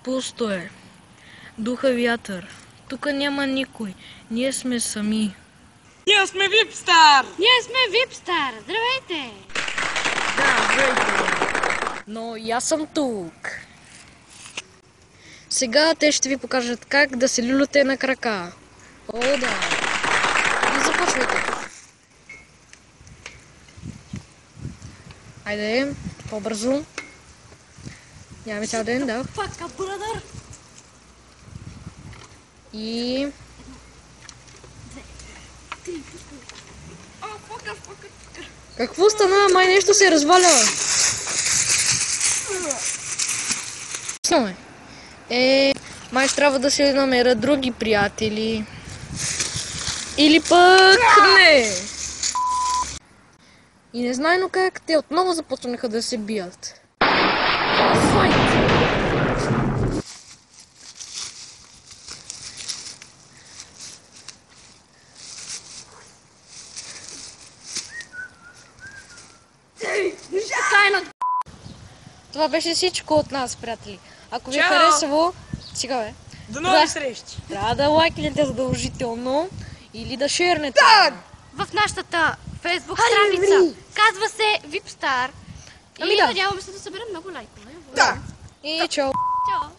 Пусто е. Духа вятър. Тук няма никой. Ние сме сами. Ние сме Випстар! Ние сме Випстар! Здравейте! Да, здравейте. Но и аз съм тук. Сега те ще ви покажат как да се люляте на крака. О, да. И започвайте. Айде, по-бързо. Нямаме цял ден, да. Пака, брадър! И... Какво стана? Май нещо се разваля. Май ще трябва да се намерят други приятели. Или пък не. И незнайно как те отново започнаха да се бият. Това беше всичко от нас, приятели. Ако ви е харесало, сега бе. До нови срещи! Трябва да лайкнете задължително или да шернете. В нашата фейсбук страница. Казва се Випстар. И да. надяваме се да съберем много лайкове. Да! И чао! Чао!